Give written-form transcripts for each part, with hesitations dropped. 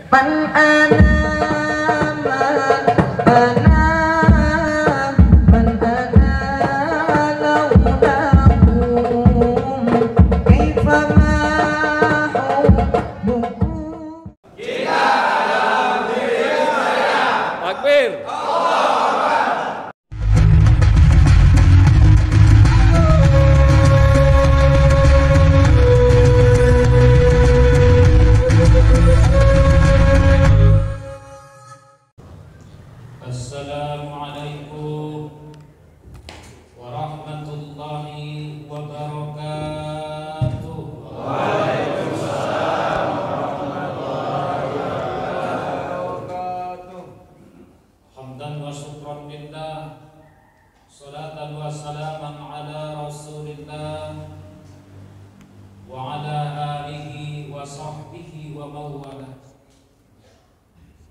Man ana Assalamualaikum warahmatullahi wabarakatuh. Waalaikumsalam warahmatullahi wabarakatuh. Hamdan wa syukran lillah, salatan wa salaman ala rasulillah wa ala alihi wa sahbihi wa mawala.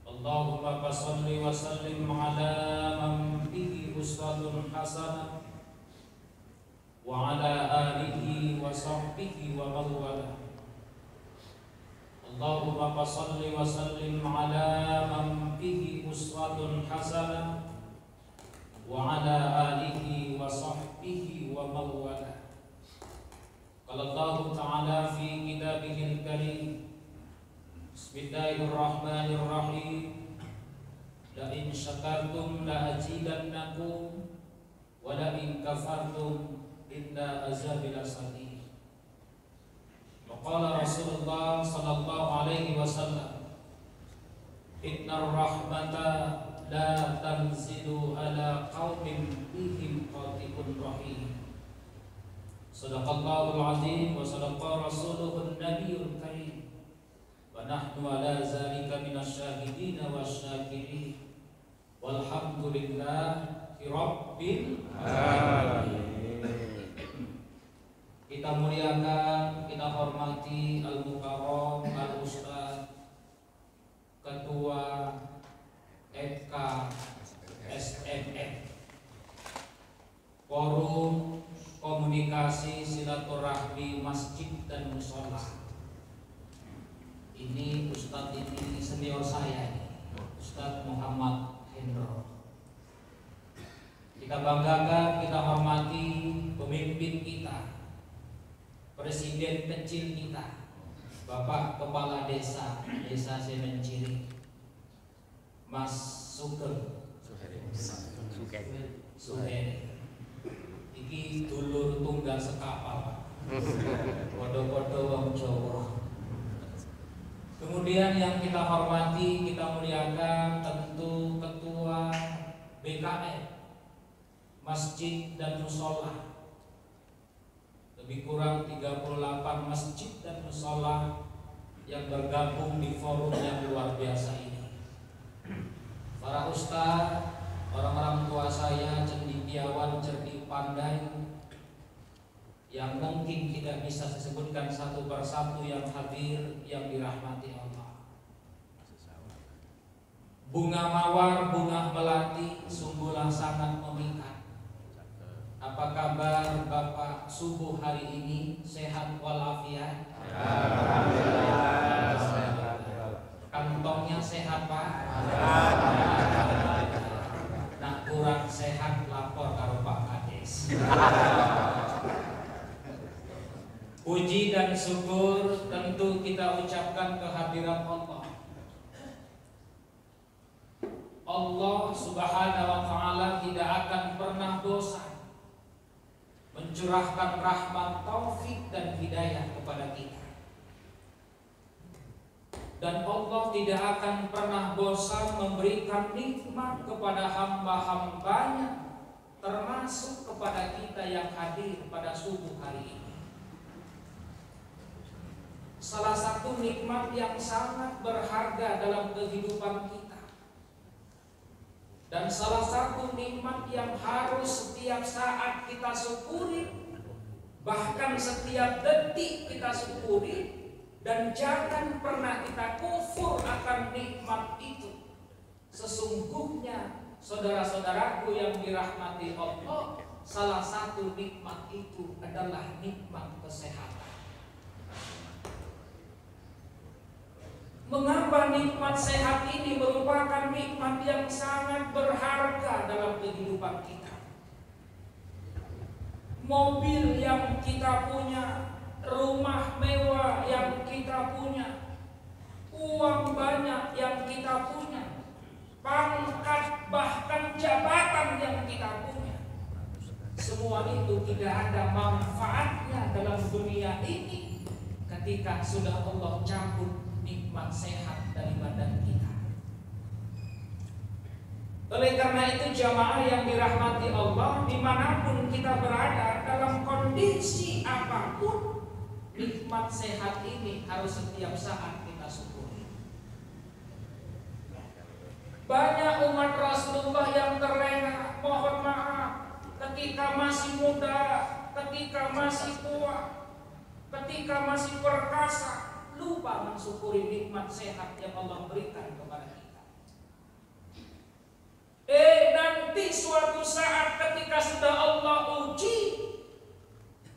Allahumma fassalli wa sallim ala man bihi uswatun hasanah wa ala alihi wa sahbihi wa mawala. Allahumma fassalli wa sallim ala man bihi uswatun hasanah wa ala alihi wa sahbihi wa mawala. Qala Allah Ta'ala fi kitabihil karim, Bismillahirrahmanirrahim. La in syakartum la azidannakum wa la in kafartum inna azabi lasadid. Wa qala Rasulullah sallallahu alaihi wasallam, innar rahmata la tanzilu ala qaumin bihim qatibun rahim. Sadaqallahul azim wa sadaqa rasuluhun nabiyul karim. Wa nahnu ala zalika minasyahidin wasyakirin. Walhamdulillahi rabbil alamin. Kita muliakan, kita hormati Al-Mukarram Al-Ustaz Ketua FK SMF Forum Komunikasi Silaturahmi Masjid dan Mushola. Ini Ustadz ini senior saya ini, Ustadz Muhammad Hendro. Kita banggakan, kita hormati pemimpin kita, presiden kecil kita, Bapak Kepala Desa Semenciri, Mas Sugeng Suheri. Iki dulur tunggal sekapal, podo-podo wong Jawa. Kemudian yang kita hormati, kita muliakan tentu Ketua BKM Masjid dan Mushola. Lebih kurang 38 masjid dan mushola yang bergabung di forum yang luar biasa ini. Para ustaz, orang-orang tua saya, cendekiawan, cerdik pandai, yang mungkin tidak bisa disebutkan satu persatu yang hadir, yang dirahmati Allah. Bunga mawar, bunga melati, sungguhlah sangat memikat. Apa kabar Bapak subuh hari ini? Sehat walafiat? Kantongnya sehat Pak? Nah kurang sehat lapor karo Pak Kades. Puji dan syukur tentu kita ucapkan kehadiran Allah. Allah Subhanahu wa Ta'ala tidak akan pernah bosan mencurahkan rahmat, taufik dan hidayah kepada kita. Dan Allah tidak akan pernah bosan memberikan nikmat kepada hamba-hambanya, termasuk kepada kita yang hadir pada subuh hari ini. Salah satu nikmat yang sangat berharga dalam kehidupan kita, dan salah satu nikmat yang harus setiap saat kita syukuri, bahkan setiap detik kita syukuri, dan jangan pernah kita kufur akan nikmat itu. Sesungguhnya saudara-saudaraku yang dirahmati Allah, salah satu nikmat itu adalah nikmat kesehatan. Mengapa Ditambah nikmat sehat ini merupakan nikmat yang sangat berharga dalam kehidupan kita. Mobil yang kita punya, rumah mewah yang kita punya, uang banyak yang kita punya, pangkat bahkan jabatan yang kita punya, semua itu tidak ada manfaatnya dalam dunia ini ketika sudah Allah cabut nikmat sehat dari badan kita. Oleh karena itu jamaah yang dirahmati Allah, dimanapun kita berada, dalam kondisi apapun, nikmat sehat ini harus setiap saat kita syukuri. Banyak umat Rasulullah yang terlena, mohon maaf, ketika masih muda, ketika masih tua, ketika masih perkasa, lupa mensyukuri nikmat sehat yang Allah berikan kepada kita. Nanti suatu saat ketika sudah Allah uji,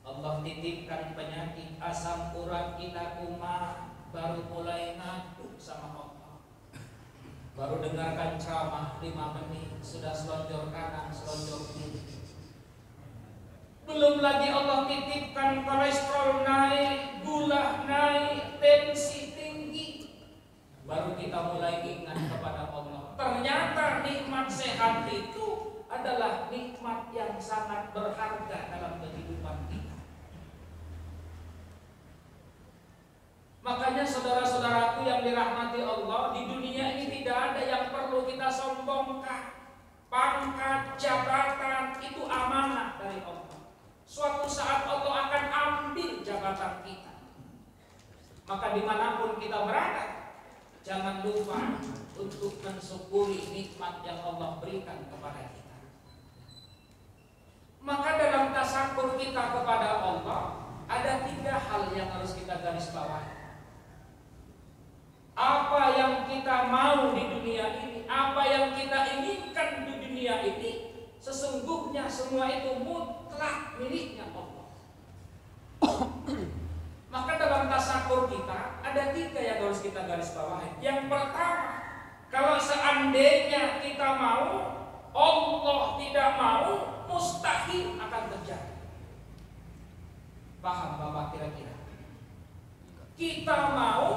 Allah titipkan penyakit asam urat kita kumat, baru mulai ngantuk sama Allah. Baru dengarkan ceramah 5 menit, sudah selonjor kanan, selonjor kiri. Belum lagi Allah titipkan kolesterol naik, gula naik, tensi tinggi. Baru kita mulai ingat kepada Allah. Ternyata nikmat sehat itu adalah nikmat yang sangat berharga dalam kehidupan kita. Makanya saudara-saudaraku yang dirahmati Allah, di dunia ini tidak ada yang perlu kita sombongkan. Pangkat, jabatan itu amanah dari Allah. Suatu saat Allah akan ambil jabatan kita. Maka dimanapun kita berada, jangan lupa untuk mensyukuri nikmat yang Allah berikan kepada kita. Maka dalam tasakur kita kepada Allah, ada 3 hal yang harus kita garis bawahi. Apa yang kita mau di dunia ini, apa yang kita inginkan di dunia ini, sesungguhnya semua itu mutlak miliknya Allah. Maka dalam tasakur kita ada 3 yang harus kita garis bawahi. Yang pertama, kalau seandainya kita mau, Allah tidak mau, mustahil akan terjadi. Paham Bapak kira-kira? Kita mau,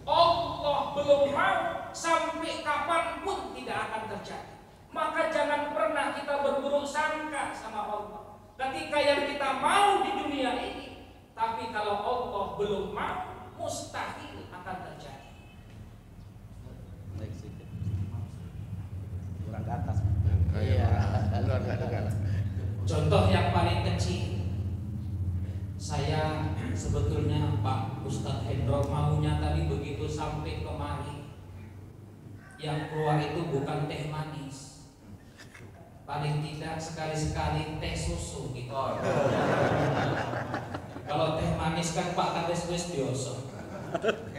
Allah belum mau, sampai kapanpun tidak akan terjadi. Maka jangan pernah kita berburuk sangka sama Allah ketika yang kita mau di dunia ini. Tapi kalau Allah belum mau, mustahil akan terjadi. Kurang ke atas. Iya. Contoh yang paling kecil, saya sebetulnya Pak Ustadz Hendro maunya tadi begitu sampai kemari, yang keluar itu bukan teh manis, paling tidak sekali-sekali teh susu gitu. Kalau teh manis kan Pak Kades wis biasa.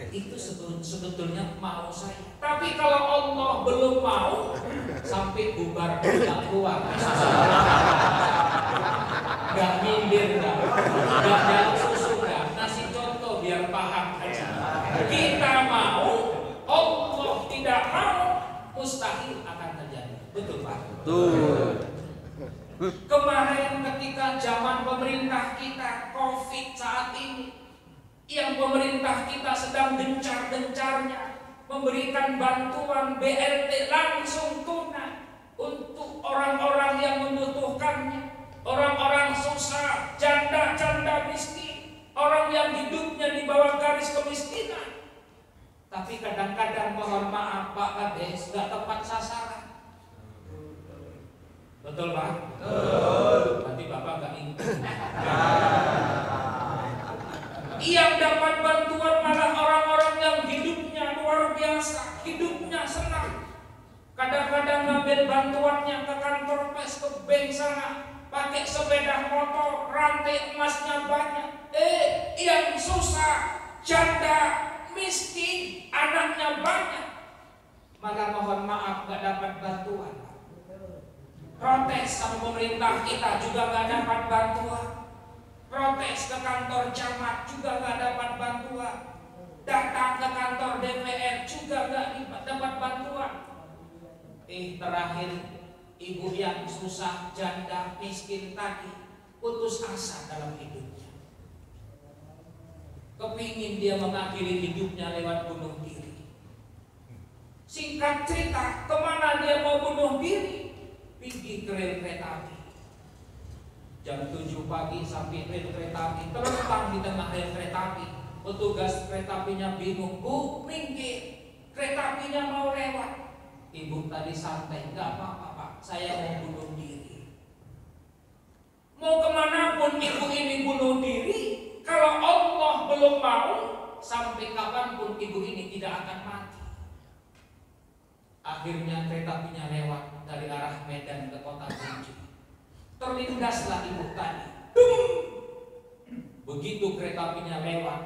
Itu sebetulnya mau saya. Tapi kalau Allah belum mau, sampai bubar nggak keluar. Nggak mindir, nggak jalur susu, nggak ngasih contoh biar paham aja. Kita mau, Allah tidak mau, mustahil akan terjadi. Betul Pak? Betul. Kemarin ketika zaman pemerintah kita COVID saat ini, yang pemerintah kita sedang gencar-gencarnya memberikan bantuan BLT langsung tunai untuk orang-orang yang membutuhkannya, orang-orang susah, janda-janda miskin, orang yang hidupnya di bawah garis kemiskinan. Tapi kadang-kadang mohon maaf Pak Kades, nggak tepat sasaran. Betul Pak? Betul. Nanti Bapak nggak ingat. Yang dapat bantuan malah orang-orang yang hidupnya luar biasa, hidupnya senang. Kadang-kadang ngambil bantuannya ke kantor pes, ke bank sana, pakai sepeda motor, rantai emasnya banyak. Yang susah, janda, miskin, anaknya banyak, malah mohon maaf gak dapat bantuan. Protes sama pemerintah kita juga gak dapat bantuan. Protes ke kantor camat juga gak dapat bantuan. Datang ke kantor DPR juga dapat bantuan. Terakhir ibu yang susah, janda, miskin tadi putus asa dalam hidupnya. Kepingin dia mengakhiri hidupnya lewat bunuh diri. Singkat cerita, kemana dia mau bunuh diri? Pergi ke rel kereta api. Jam 7 pagi sampai rel kereta api, terbang di tengah rel kereta api. Petugas kereta apinya bingung, Bu, minggir, kereta apinya mau lewat. Ibu tadi santai, nggak apa-apa Pak, saya mau bunuh diri. Mau kemana pun ibu ini bunuh diri, kalau Allah belum mau, sampai kapanpun ibu ini tidak akan mati. Akhirnya kereta apinya lewat dari arah Medan ke kota Kunci. Terlindaslah ibu tadi. Begitu kereta apinya lewat,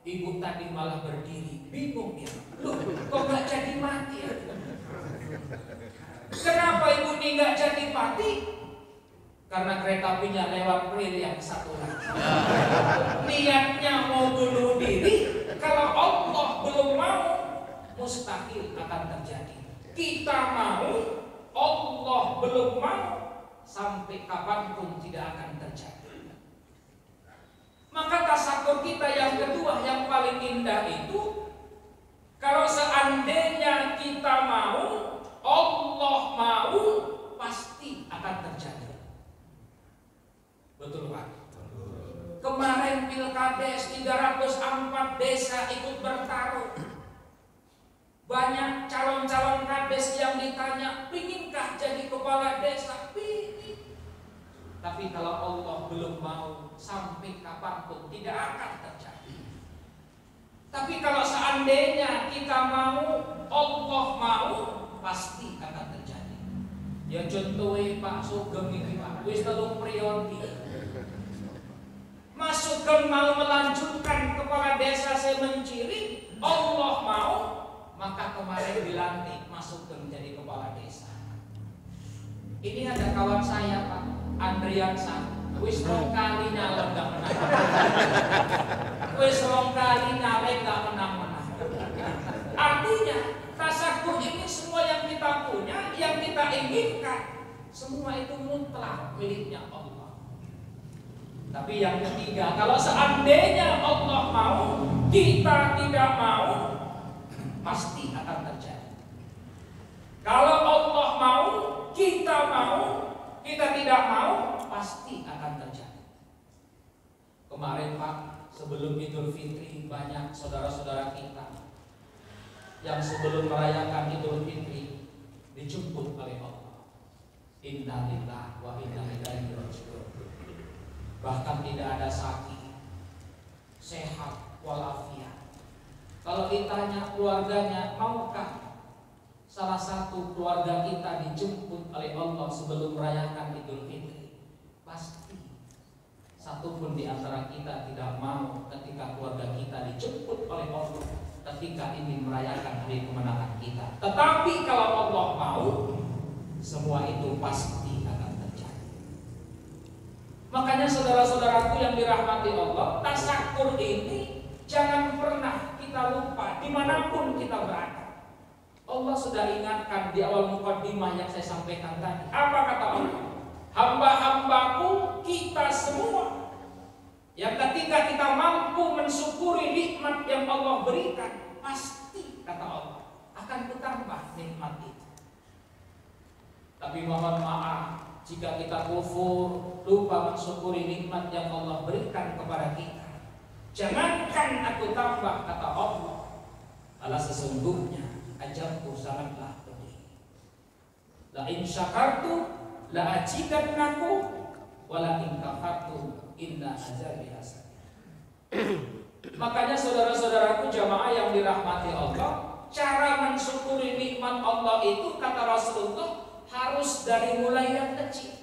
ibu tadi malah berdiri, bingung dia. Loh, kok nggak jadi mati ya? Kenapa ibu ini nggak jadi mati? Karena kereta apinya lewat rel yang satu lagi. Niatnya mau bunuh diri, kalau Allah belum mau, mustahil akan terjadi. Kita mau, Allah belum mau, sampai kapanpun tidak akan terjadi. Maka tasakur kita yang kedua yang paling indah itu, kalau seandainya kita mau, Allah mau, pasti akan terjadi. Betul Pak? Kemarin Pilkades 304 desa ikut bertarung. Banyak calon-calon kades yang ditanya, pinginkah jadi kepala desa? Pingin. Tapi kalau Allah belum mau, sampai kapanpun tidak akan terjadi. Tapi kalau seandainya kita mau, Allah mau, pasti akan terjadi. Ya contohnya Pak Sugeng ini Pak, wis telung priori. Mas Sugeng mau melanjutkan kepala desa Semenciri, Allah mau, maka kemarin dilantik Mas Sugeng jadi kepala desa. Ini ada kawan saya Pak, Andriansa, wis rong kali nyalek gak menang. Wis rong kali nyalek gak menang-menang. Artinya tasakur ini semua yang kita punya, yang kita inginkan, semua itu mutlak miliknya Allah. Tapi yang ketiga, kalau seandainya Allah mau, kita tidak mau, pasti akan terjadi. Kalau Allah mau, kita mau, kita tidak mau, pasti akan terjadi. Kemarin Pak, sebelum Idul Fitri, banyak saudara-saudara kita yang sebelum merayakan Idul Fitri dijemput oleh Allah. Inna lillahi wa inna ilaihi raji'un. Bahkan tidak ada sakit, sehat walafiat. Kalau ditanya keluarganya, maukah salah satu keluarga kita dijemput oleh Allah sebelum merayakan Idul Fitri? Pasti satu pun di antara kita tidak mau ketika keluarga kita dijemput oleh Allah ketika ingin merayakan hari kemenangan kita. Tetapi kalau Allah mau, semua itu pasti akan terjadi. Makanya saudara-saudaraku yang dirahmati Allah, tasakur ini jangan pernah kita lupa dimanapun kita berada. Allah sudah ingatkan di awal mukadimah yang saya sampaikan tadi. Apa kata Allah? Hamba-hambaku kita semua yang ketika kita mampu mensyukuri nikmat yang Allah berikan, pasti kata Allah akan bertambah nikmat itu. Tapi mohon maaf jika kita kufur, lupa mensyukuri nikmat yang Allah berikan kepada kita. Jangankan aku tambah kata Allah, alas sesungguhnya ajarku sangatlah pedih. La in syakartu la azidannakum wa la in kafartu inna azabi hasan. Makanya saudara-saudaraku jamaah yang dirahmati Allah, cara mensyukuri nikmat Allah itu kata Rasulullah harus dari mulai yang kecil.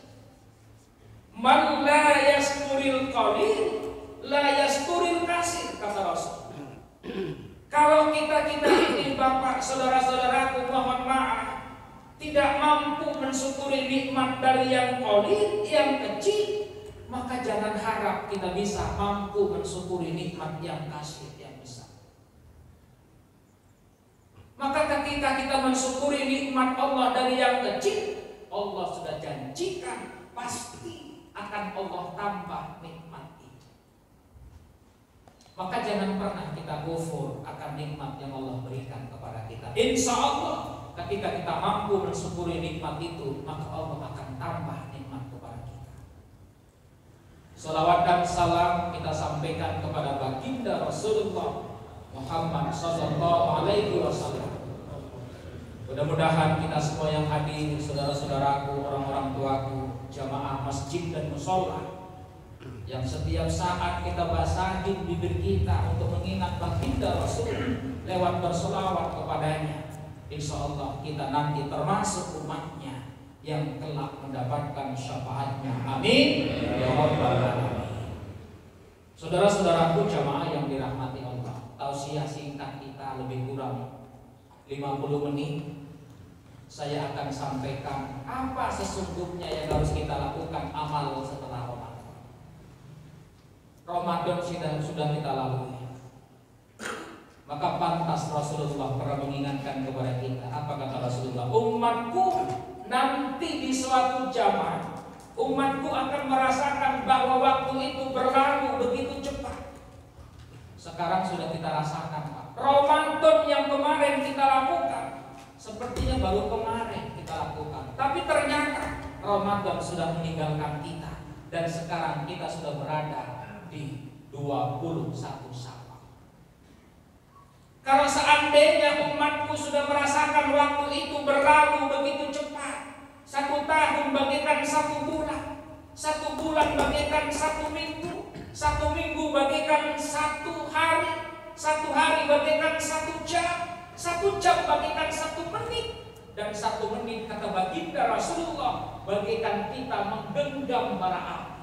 Man la yaskuril qalil la yaskuril kasir kata Rasul. Kalau kita ini Bapak saudara-saudaraku mohon maaf tidak mampu mensyukuri nikmat dari yang qalil, yang kecil, maka jangan harap kita bisa mampu mensyukuri nikmat yang kasih, yang besar. Maka ketika kita mensyukuri nikmat Allah dari yang kecil, Allah sudah janjikan pasti akan Allah tambah nikmat itu. Maka jangan pernah kita kufur akan nikmat yang Allah berikan kepada kita. Insya Allah ketika kita mampu mensyukuri nikmat itu, maka Allah akan tambah nikmat kepada kita. Salawat dan salam kita sampaikan kepada baginda Rasulullah Muhammad sallallahu alaihi wasallam. Mudah-mudahan kita semua yang hadir, saudara-saudaraku, orang-orang tuaku, jamaah masjid dan mushola, yang setiap saat kita basahin bibir kita untuk mengingat baginda Rasul lewat bersolawat kepadanya, insya Allah kita nanti termasuk umatnya yang kelak mendapatkan syafaatnya. Amin ya rabbal alamin. Saudara-saudaraku jamaah yang dirahmati Allah, tausiah singkat kita lebih kurang 50 menit. Saya akan sampaikan apa sesungguhnya yang harus kita lakukan amal setelah Ramadan. Ramadan sudah kita lalui. Maka pantas Rasulullah pernah mengingatkan kepada kita. Apa kata Rasulullah? Umatku nanti di suatu zaman, umatku akan merasakan bahwa waktu itu berlalu begitu cepat. Sekarang sudah kita rasakan, Pak. Ramadan yang kemarin kita lakukan sepertinya baru kemarin kita lakukan, tapi ternyata Ramadan sudah meninggalkan kita dan sekarang kita sudah berada di 21 Syawal. Kalau seandainya umatku sudah merasakan waktu itu berlalu begitu cepat, 1 tahun bagaikan 1 bulan, 1 bulan bagaikan 1 minggu, 1 minggu bagaikan 1 hari, 1 hari bagaikan 1 jam, 1 jam bagaikan 1 menit, dan 1 menit kata baginda Rasulullah bagaikan kita menggenggam bara api.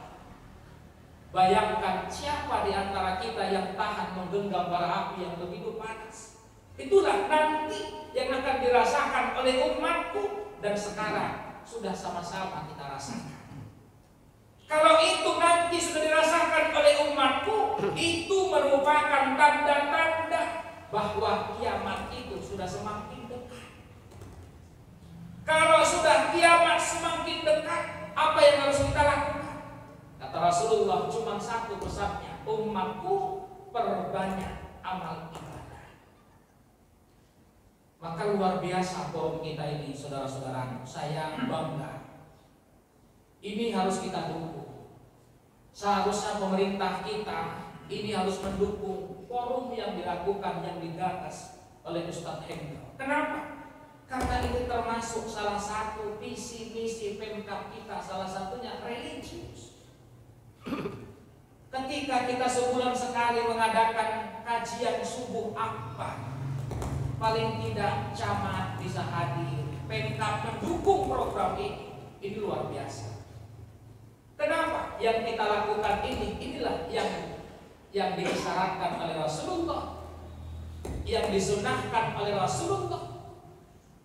Bayangkan siapa di antara kita yang tahan menggenggam bara api yang begitu panas. Itulah nanti yang akan dirasakan oleh umatku dan sekarang sudah sama-sama kita rasakan. Kalau itu nanti sudah dirasakan oleh umatku, itu merupakan tanda-tanda bahwa kiamat itu sudah semakin dekat. Kalau sudah kiamat semakin dekat, apa yang harus kita lakukan? Kata Rasulullah cuma satu pesannya, umatku perbanyak amal ibadah. Maka luar biasa forum kita ini, saudara-saudara. Saya bangga. Ini harus kita dukung. Seharusnya pemerintah kita ini harus mendukung forum yang dilakukan, yang digagas oleh Ustadz Hendro. Kenapa? Karena itu termasuk salah satu visi misi Pemkab kita, salah satunya religius. Ketika kita sebulan sekali mengadakan kajian subuh akbar, paling tidak camat bisa hadir, Pemkab mendukung program ini luar biasa. Kenapa? Yang kita lakukan inilah yang disyaratkan oleh Rasulullah, yang disunahkan oleh Rasulullah,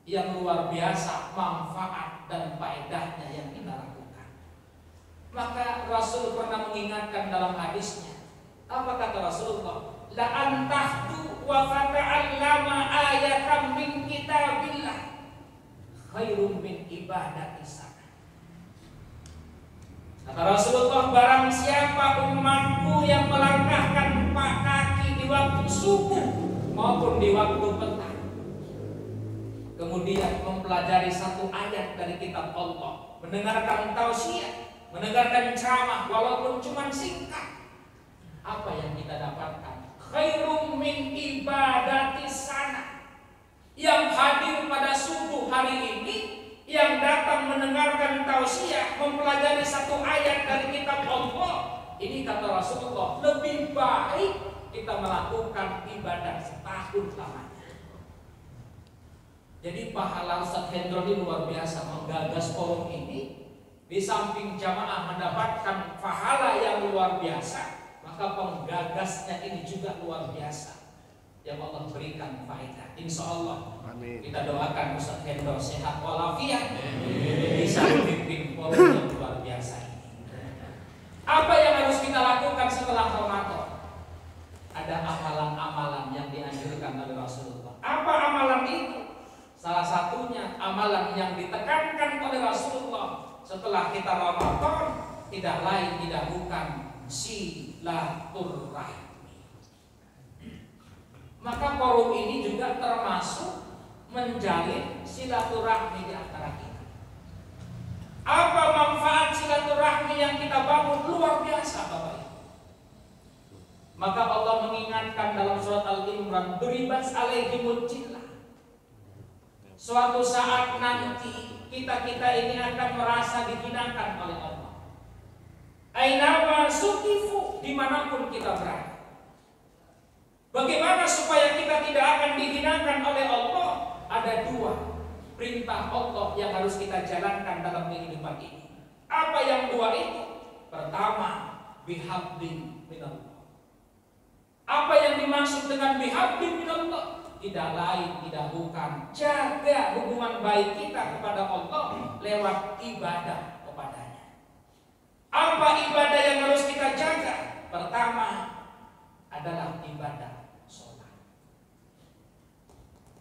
yang luar biasa manfaat dan faedahnya yang kita lakukan. Maka Rasul pernah mengingatkan dalam hadisnya. Apa kata Rasulullah? La antahdu wa fata'allama ayatan min kitabillah khairum min ibadati sana. Kata Rasulullah, barang siapa umatku yang melangkahkan kaki di waktu subuh maupun di waktu petang, kemudian mempelajari 1 ayat dari kitab Allah, mendengarkan tausiah, mendengarkan ceramah walaupun cuma singkat, apa yang kita dapatkan? Khairum min ibadati sana. Yang hadir pada subuh hari ini, yang datang mendengarkan tausiah, mempelajari 1 ayat dari kitab Allah, ini kata Rasulullah lebih baik kita melakukan ibadah setahun lamanya. Jadi pahala Ustadz Hendro ini luar biasa menggagas forum ini. Di samping jamaah mendapatkan pahala yang luar biasa, maka penggagasnya ini juga luar biasa yang Allah berikan faedah. Insya Allah kita doakan Ustadz Hendro sehat walafiat, bisa memimpin forum yang luar biasa ini. Apa yang harus kita lakukan setelah Ramadan? Ada amalan-amalan yang dianjurkan oleh Rasulullah. Apa amalan itu? setelah kita Ramadan tidak lain tidak bukan silaturahmi. Maka forum ini juga termasuk menjalin silaturahmi di antara kita. Apa manfaat silaturahmi yang kita bangun? Luar biasa Bapak Ibu. Maka Allah mengingatkan dalam surat Al-Imran, "Duribat alaihimul jillah." Suatu saat nanti kita ini akan merasa dihinakan oleh Allah. Ainama sukifu, dimanapun kita berada. Bagaimana supaya kita tidak akan dihinakan oleh Allah? Ada dua perintah Allah yang harus kita jalankan dalam kehidupan ini. Apa yang dua itu? Pertama, bihablin minallah. Apa yang dimaksud dengan bihablin minallah? Tidak lain, tidak bukan jaga hubungan baik kita kepada Allah lewat ibadah kepadanya. Apa ibadah yang harus kita jaga? Pertama adalah ibadah sholat.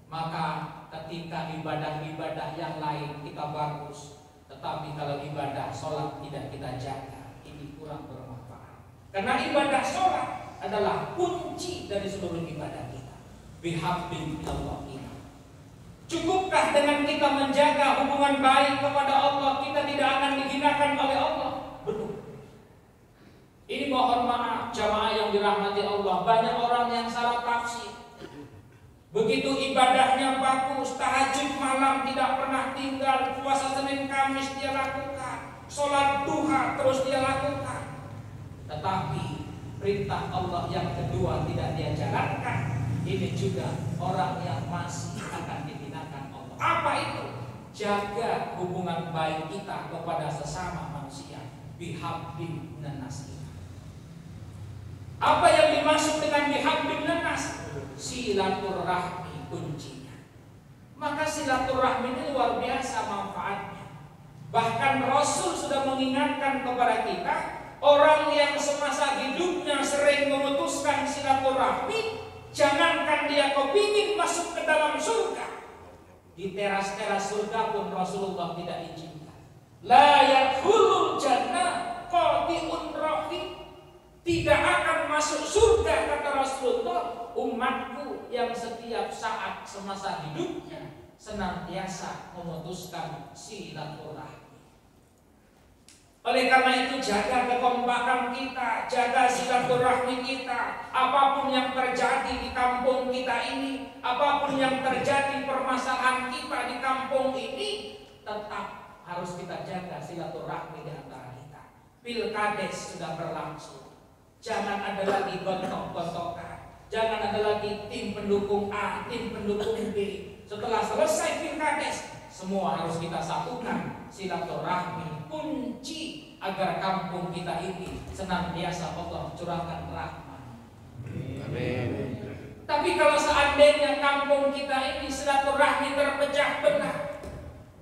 Maka ketika ibadah-ibadah yang lain kita bagus, tetapi kalau ibadah sholat tidak kita jaga, ini kurang bermanfaat. Karena ibadah sholat adalah kunci dari seluruh ibadah kita. Bihablin minallah. Cukupkah dengan kita menjaga hubungan baik kepada Allah, kita tidak akan dihinakan oleh Allah? Belum. Ini mohon maaf jamaah yang dirahmati Allah, banyak orang yang salah tafsir. Begitu ibadahnya bagus, tahajud malam tidak pernah tinggal, puasa Senin Kamis dia lakukan, sholat duha terus dia lakukan, tetapi perintah Allah yang kedua tidak dia jalankan. Ini juga orang yang masih akan dihinakan Allah. Apa itu? Jaga hubungan baik kita kepada sesama manusia. Bihablin minas. Apa yang dimaksud dengan bihablin minas? Silaturahmi kuncinya. Maka silaturahmi ini luar biasa manfaatnya. Bahkan Rasul sudah mengingatkan kepada kita, orang yang semasa hidupnya sering memutuskan silaturahmi, jangankan dia kepingin masuk ke dalam surga, di teras-teras surga pun Rasulullah tidak izinkan. La yadkhulul jannah qati'un rahim. Tidak akan masuk surga kata Rasulullah umatku yang setiap saat semasa hidupnya senantiasa memutuskan silaturahmi. Oleh karena itu jaga kekompakan kita, jaga silaturahmi kita. Apapun yang terjadi di kampung kita ini, apapun yang terjadi permasalahan kita di kampung ini, tetap harus kita jaga silaturahmi di antara kita. Pilkades sudah berlangsung, jangan ada lagi gontok-gontokan, jangan ada lagi tim pendukung A, tim pendukung B. Setelah selesai pilkades, semua harus kita satukan. Silaturahmi kunci agar kampung kita ini senantiasa Allah curahkan rahmat. Amin. Tapi kalau seandainya kampung kita ini silaturahmi terpecah belah,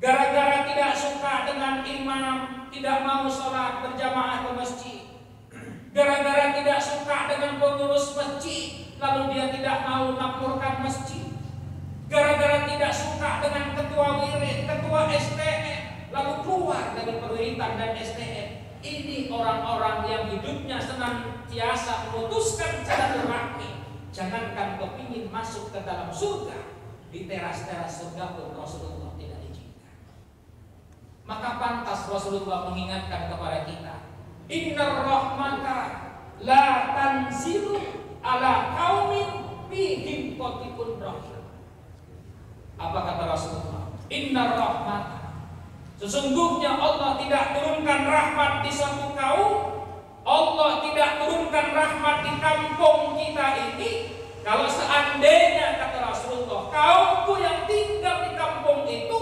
gara-gara tidak suka dengan imam, tidak mau sholat berjamaah ke masjid, gara-gara tidak suka dengan pengurus masjid, lalu dia tidak mau makmurkan masjid, gara-gara tidak suka dengan ketua wirid, ketua STM, lalu keluar dari perwiritan dan STM. Ini orang-orang yang hidupnya senantiasa memutuskan silaturahmi. Jangankan kepingin masuk ke dalam surga, di teras-teras surga pun Rasulullah tidak izinkan. Maka pantas Rasulullah mengingatkan kepada kita, innar rahmata la tanzilu ala qaumin bihim qatibun rahim. Apa kata Rasulullah? Innar rahmata, sesungguhnya Allah tidak turunkan rahmat di suatu kaum, Allah tidak turunkan rahmat di kampung kita ini, kalau seandainya kata Rasulullah, kaumku yang tinggal di kampung itu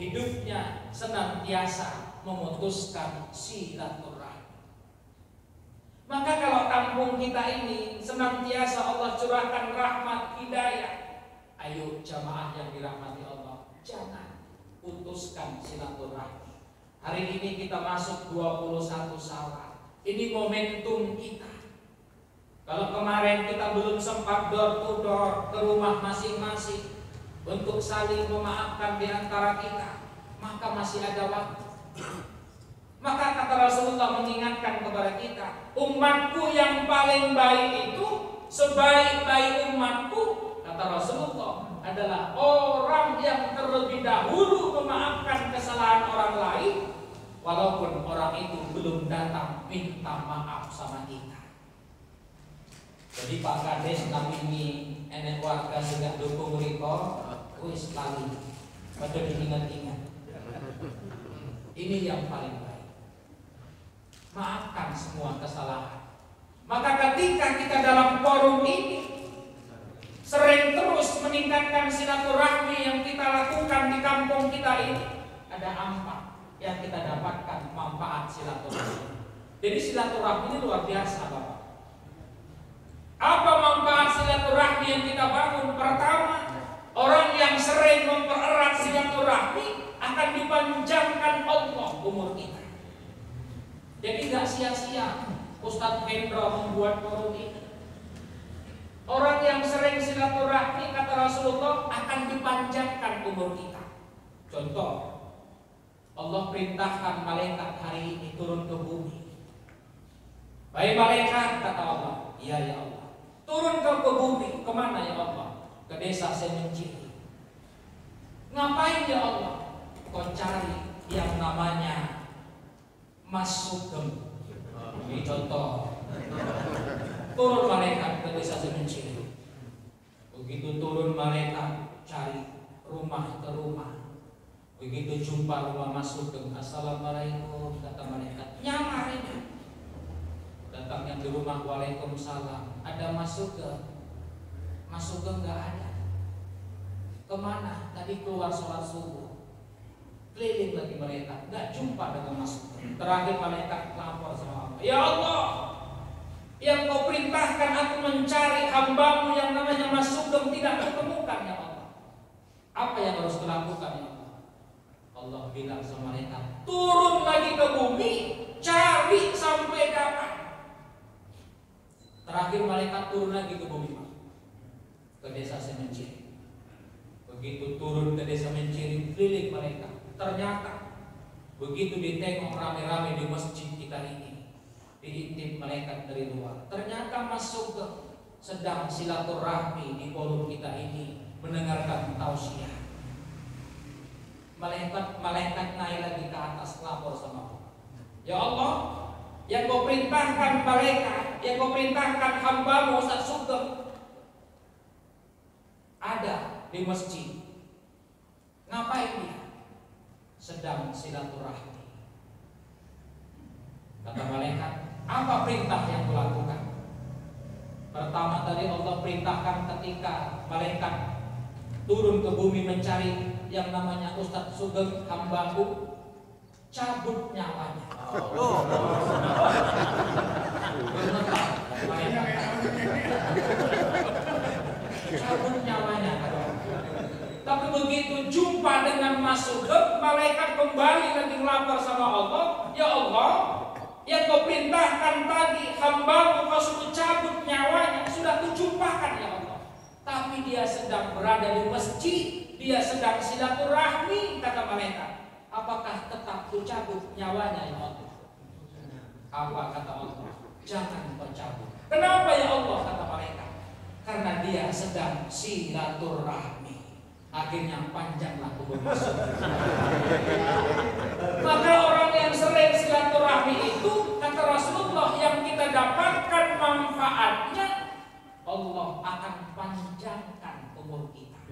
hidupnya senantiasa memutuskan silaturahmi. Maka kalau kampung kita ini senantiasa Allah curahkan rahmat hidayah, ayo jamaah yang dirahmati Allah, jangan putuskan silaturahmi. Hari ini kita masuk 21 Syawal. Ini momentum kita. Kalau kemarin kita belum sempat door to door ke rumah masing-masing untuk saling memaafkan di antara kita, maka masih ada waktu. Maka kata Rasulullah mengingatkan kepada kita, umatku yang paling baik itu, sebaik-baik umatku, kata Rasulullah, adalah orang yang terlebih dahulu memaafkan kesalahan orang lain, walaupun orang itu belum datang minta maaf sama kita. Jadi Pak Kades kami ini enek warga sudah dukung riko, wis lali, padahal diingat-ingat. Ini yang paling baik. Maafkan semua kesalahan. Maka ketika kita dalam forum ini sering terus meningkatkan silaturahmi yang kita lakukan di kampung kita ini, ada empat yang kita dapatkan manfaat silaturahmi. Jadi silaturahmi ini luar biasa, Bapak. Apa manfaat silaturahmi yang kita bangun? Pertama, orang yang sering mempererat silaturahmi akan dipanjangkan Allah umur kita. Jadi gak sia-sia Ustadz Hendro membuat forum ini. Orang yang sering silaturahmi, kata Rasulullah, akan dipanjangkan umur kita. Contoh, Allah perintahkan malaikat hari ini turun ke bumi. Baik malaikat, kata Allah, iya ya Allah, turun ke bumi. Kemana ya Allah? Ke desa Semenciri. Ngapain ya Allah? Kau cari yang namanya Mas Sugeng. Ini contoh. Turun malaikat ke desa Semenciri. Begitu turun malaikat cari rumah ke rumah. Begitu jumpa rumah Mas Sugeng, assalamualaikum, kata malaikat, nyamar ini. Datangnya di rumah, waalaikumsalam, ada Mas Sugeng. Mas Sugeng nggak ada. Kemana? Tadi keluar sholat subuh. Keliling lagi malaikat, nggak jumpa dengan Mas Sugeng. Terakhir malaikat lapor sama Allah, ya Allah, yang kau perintahkan aku mencari hambamu yang namanya Mas Sugeng tidak kutemukan ya Allah. Apa yang harus kulakukan ya Allah? Allah bilang sama malaikat, turun lagi ke bumi, cari sampai dapat. Terakhir malaikat turun lagi ke bumi, ke desa Semenciri. Begitu turun ke desa Semenciri, keliling malaikat. Ternyata begitu ditengok rame-rame di masjid kita ini, diintip malaikat dari luar. Ternyata Mas Sugeng sedang silaturahmi di forum kita ini, mendengarkan tausiah. Malaikat naik lagi ke atas, lapor sama Allah. Ya Allah, yang kau perintahkan malaikat, yang kau perintahkan hambamu Ustaz Sugeng ada di masjid. Ngapain dia? Sedang silaturahmi. Kata malaikat, apa perintah yang kulakukan? Pertama tadi Allah perintahkan ketika malaikat turun ke bumi mencari yang namanya Ustadz Sugeng hambaku, cabut nyawanya. Cabut nyawanya. Tapi begitu jumpa dengan Mas Sugeng, malaikat kembali lagi lapor sama Allah, ya Allah, yang kau perintahkan tadi hambamu kau suruh cabut nyawanya, sudah kujumpakan ya Allah. Tapi dia sedang berada di masjid, dia sedang silaturahmi, kata malaikat. Apakah tetap ku cabut nyawanya ya Allah? Apa kata Allah? Jangan kau cabut. Kenapa ya Allah, kata malaikat? Karena dia sedang silaturahmi. Akhirnya panjanglah umur Mas Sugeng. Maka orang yang sering silaturahmi itu, kata Rasulullah, yang kita dapatkan manfaatnya, Allah akan panjangkan umur kita.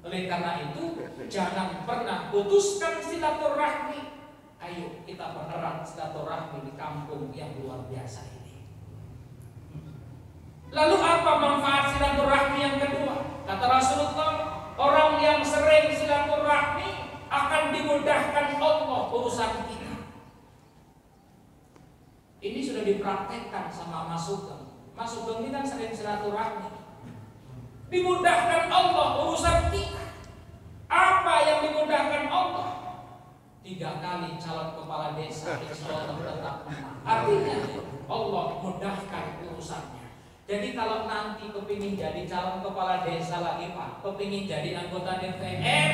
Oleh karena itu, jangan pernah putuskan silaturahmi. Ayo kita pererat silaturahmi di kampung yang luar biasa ini. Lalu apa manfaat silaturahmi yang kedua? Kata Rasulullah, orang yang sering silaturahmi akan dimudahkan Allah urusan kita. Ini sudah dipraktekkan sama Mas Sugeng. Mas Sugeng ini kan sering silaturahmi. Dimudahkan Allah urusan kita. Apa yang dimudahkan Allah? 3 kali calon kepala desa insya Allah tetap menang. Artinya Allah mudahkan urusannya. Jadi kalau nanti kepingin jadi calon kepala desa lagi Pak, kepingin jadi anggota DPR,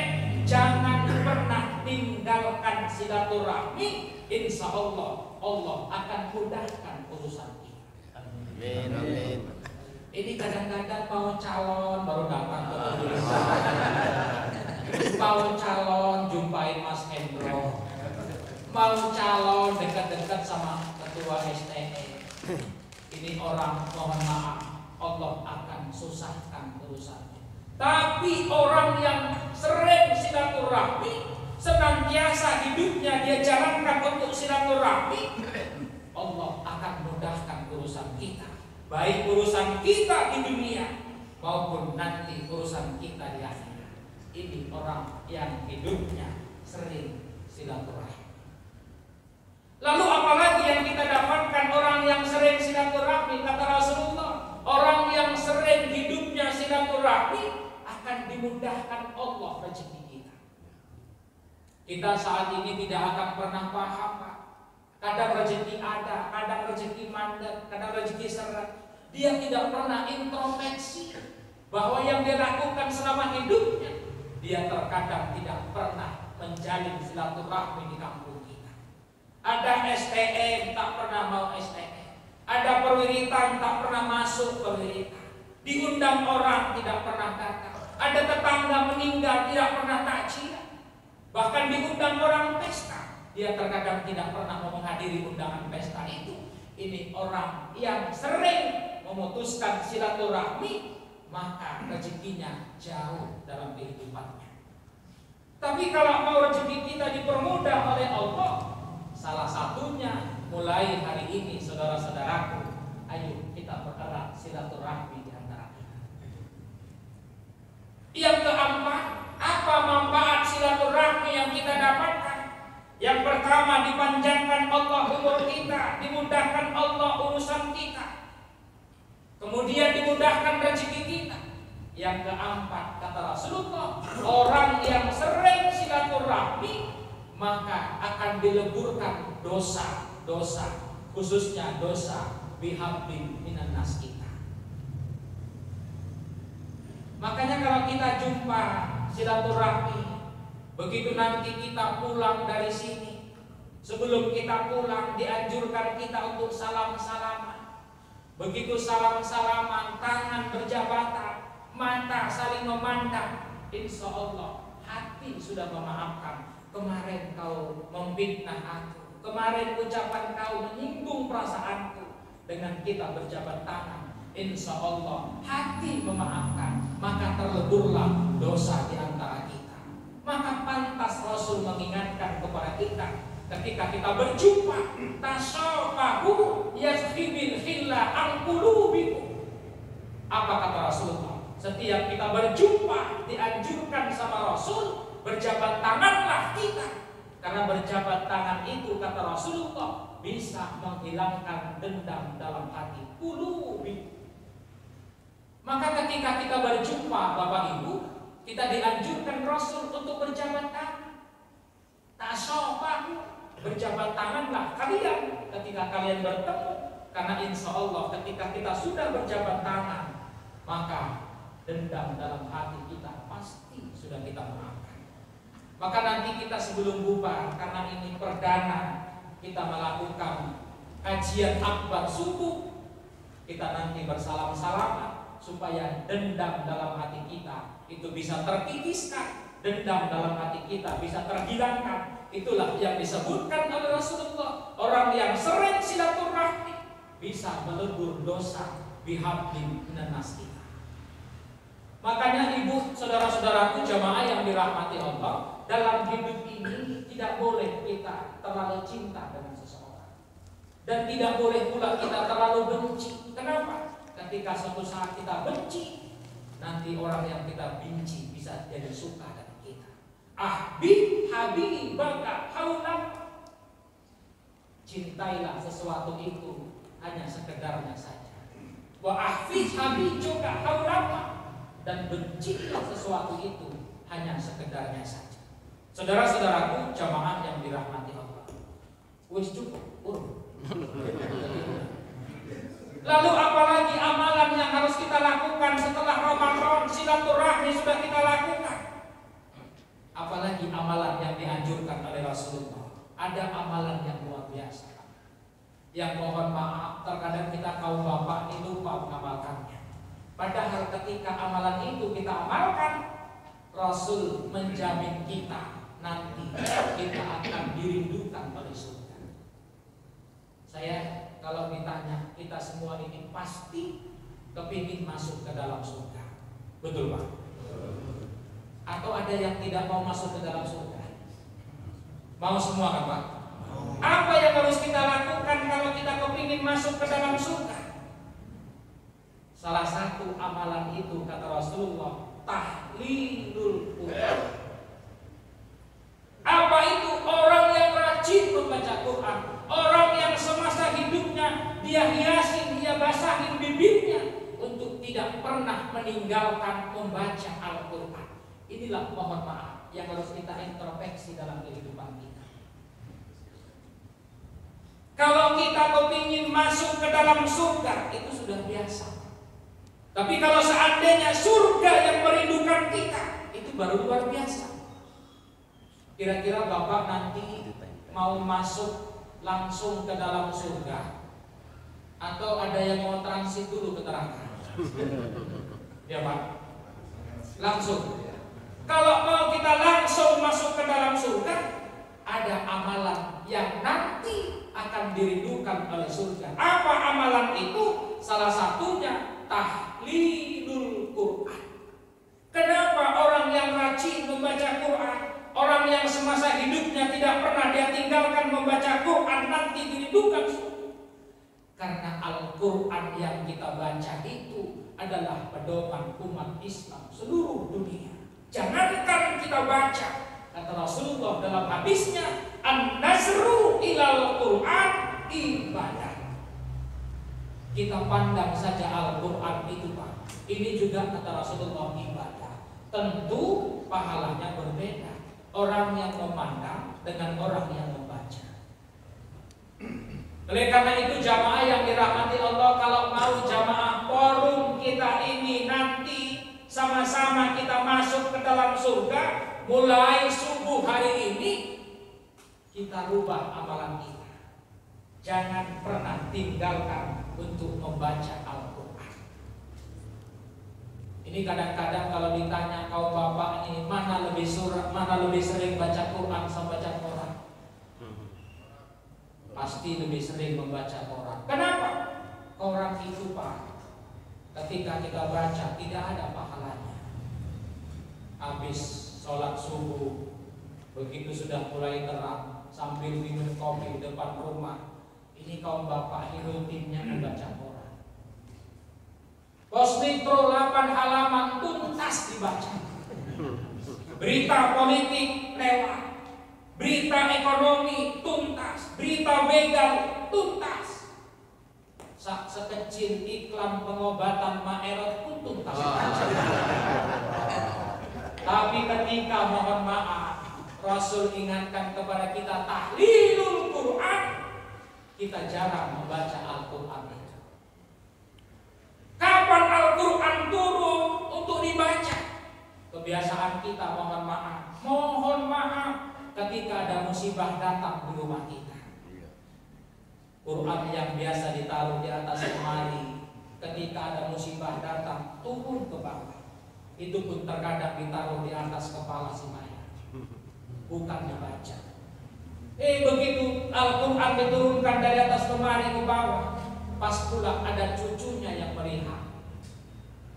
jangan pernah tinggalkan silaturahmi. Insya Allah Allah akan mudahkan urusan kita. Amin. Amin. Ini kadang-kadang mau calon baru datang ke majelis. Mau calon jumpain Mas Hendro. Mau calon dekat-dekat sama ketua STE. Ini orang mohon maaf, Allah akan susahkan urusannya. Tapi orang yang sering silaturahmi, senantiasa hidupnya dia jalankan untuk silaturahmi, Allah akan mudahkan urusan kita. Baik urusan kita di dunia maupun nanti urusan kita di akhirat. Ini orang yang hidupnya sering silaturahmi. Lalu apalagi yang kita dapatkan orang yang sering silaturahmi? Kata Rasulullah, orang yang sering hidupnya silaturahmi akan dimudahkan Allah rezeki kita. Kita saat ini tidak akan pernah paham, Pak. Kadang rezeki ada, kadang rezeki mandek, kadang rezeki seret. Dia tidak pernah introspeksi bahwa yang dia lakukan selama hidupnya, dia terkadang tidak pernah menjalin silaturahmi di kampung kita. Ada STM tak pernah mau STM, ada perwiritan tak pernah masuk perwiritan, diundang orang tidak pernah datang, ada tetangga meninggal tidak pernah takziah, bahkan diundang orang pesta, dia terkadang tidak pernah mau menghadiri undangan pesta itu. Ini orang yang sering memutuskan silaturahmi, maka rezekinya jauh dalam kehidupannya. Tapi kalau mau rezeki kita dipermudah oleh Allah, salah satunya mulai hari ini saudara-saudaraku, ayo kita pererat silaturahmi di antara kita. Yang keempat, apa manfaat silaturahmi yang kita dapatkan? Yang pertama, dipanjangkan Allah umur kita, dimudahkan Allah urusan kita, kemudian dimudahkan rezeki kita. Yang keempat, kata Rasulullah, orang yang sering silaturahmi maka akan dileburkan dosa-dosa, khususnya dosa bihablin minan nas kita. Makanya kalau kita jumpa silaturahmi, begitu nanti kita pulang dari sini, sebelum kita pulang dianjurkan kita untuk salam-salaman. Begitu salam-salaman, tangan berjabatan, mata saling memandang, insya Allah hati sudah memaafkan. Kemarin kau memfitnah aku, kemarin ucapan kau menyinggung perasaanku. Dengan kita berjabat tangan, insya Allah hati memaafkan, maka terleburlah dosa di antara kita. Maka pantas Rasul mengingatkan kepada kita ketika kita berjumpa, tasafahu yashibil khilla an qulubikum. Apa kata Rasulullah? Setiap kita berjumpa dianjurkan sama Rasul, berjabat tanganlah kita. Karena berjabat tangan itu, kata Rasulullah, bisa menghilangkan dendam dalam hati qulubi. Maka ketika kita berjumpa Bapak Ibu, kita dianjurkan Rasul untuk berjabat tangan. Tasafahu, berjabat tanganlah kalian ketika kalian bertemu. Karena insya Allah ketika kita sudah berjabat tangan, maka dendam dalam hati kita pasti sudah kita maafkan. Maka nanti kita sebelum bubar, karena ini perdana kita melakukan kajian akbar subuh, kita nanti bersalam-salaman supaya dendam dalam hati kita itu bisa terkikiskan, dendam dalam hati kita bisa terhilangkan. Itulah yang disebutkan oleh Rasulullah, orang yang sering silaturahmi bisa melebur dosa bihablin minan nas kita. Makanya ibu, saudara-saudaraku, jamaah yang dirahmati Allah, dalam hidup ini tidak boleh kita terlalu cinta dengan seseorang, dan tidak boleh pula kita terlalu benci. Kenapa? Ketika suatu saat kita benci, nanti orang yang kita benci bisa jadi suka dengan kita. Ahbib habibaka haulam. Cintailah sesuatu itu hanya sekedarnya saja. Wa ahfiz habijuka haulam. Dan bencilah sesuatu itu hanya sekedarnya saja. Saudara-saudaraku, jamaah yang dirahmati Allah, wis cukup. Lalu apalagi amalan yang harus kita lakukan setelah Ramadan? Silaturahmi sudah kita lakukan, apalagi Yang mohon maaf, terkadang kita kaum bapak ini lupa mengamalkannya. Padahal ketika amalan itu kita amalkan, Rasul menjamin kita nanti kita akan dirindukan oleh surga. Saya kalau ditanya, kita semua ini pasti kepingin masuk ke dalam surga. Betul Pak? Atau ada yang tidak mau masuk ke dalam surga? Mau semua kan Pak? Apa yang harus kita lakukan kalau kita kepingin masuk ke dalam surga? Salah satu amalan itu kata Rasulullah, tahlilul Quran. Apa itu? Orang yang rajin membaca Quran, orang yang semasa hidupnya dia hiasin, dia basahin bibirnya untuk tidak pernah meninggalkan membaca Al-Quran. Inilah mohon maaf yang harus kita introspeksi dalam kehidupan kita. Kalau kita kepingin masuk ke dalam surga, itu sudah biasa. Tapi kalau seandainya surga yang merindukan kita, itu baru luar biasa. Kira-kira Bapak nanti mau masuk langsung ke dalam surga, atau ada yang mau transit dulu ke neraka? Ya Pak? Langsung. Kalau mau kita langsung masuk ke dalam surga, ada amalan yang nanti akan dirindukan oleh surga. Apa amalan itu? Salah satunya tahlilul Quran. Kenapa orang yang rajin membaca Quran, orang yang semasa hidupnya tidak pernah dia tinggalkan membaca Quran nanti dirindukan surga? Karena Al-Quran yang kita baca itu adalah pedoman umat Islam seluruh dunia. Jangankan kita baca, kata Rasulullah dalam hadisnya, an-nazru ilal Quran ibadah. Kita pandang saja Al-Quran itu Pak, ini juga kata Rasulullah ibadah. Tentu pahalanya berbeda, orang yang memandang dengan orang yang membaca. Oleh karena itu jamaah yang dirahmati Allah, kalau mau jamaah forum kita ini nanti sama-sama kita masuk ke dalam surga, mulai subuh hari ini kita rubah amalan kita. Jangan pernah tinggalkan untuk membaca Al-Quran. Ini kadang-kadang kalau ditanya kaum bapak ini mana lebih sering baca Quran sama baca Quran? Pasti lebih sering membaca Quran. Kenapa? Quran itu Pak, ketika kita baca tidak ada pahalanya. Habis sholat subuh, begitu sudah mulai terang, sambil minum kopi depan rumah, ini kaum bapak ini rutinnya membaca Quran. Pos Nitro 8 halaman tuntas dibaca. Berita politik lewat, berita ekonomi tuntas, berita begal tuntas. Sekecil iklan pengobatan Maerot pun tuntas. Tapi ketika mohon maaf Rasul ingatkan kepada kita tahlilul Quran, kita jarang membaca Al-Quran itu. Kapan Al-Quran turun untuk dibaca? Kebiasaan kita mohon maaf ketika ada musibah datang di rumah kita. Quran yang biasa ditaruh di atas lemari, ketika ada musibah datang turun ke bawah. Itu pun terkadang ditaruh di atas kepala si mayat, bukan dibaca. Begitu Al-Quran diturunkan dari atas lemari ke bawah, pas pula ada cucunya yang melihat.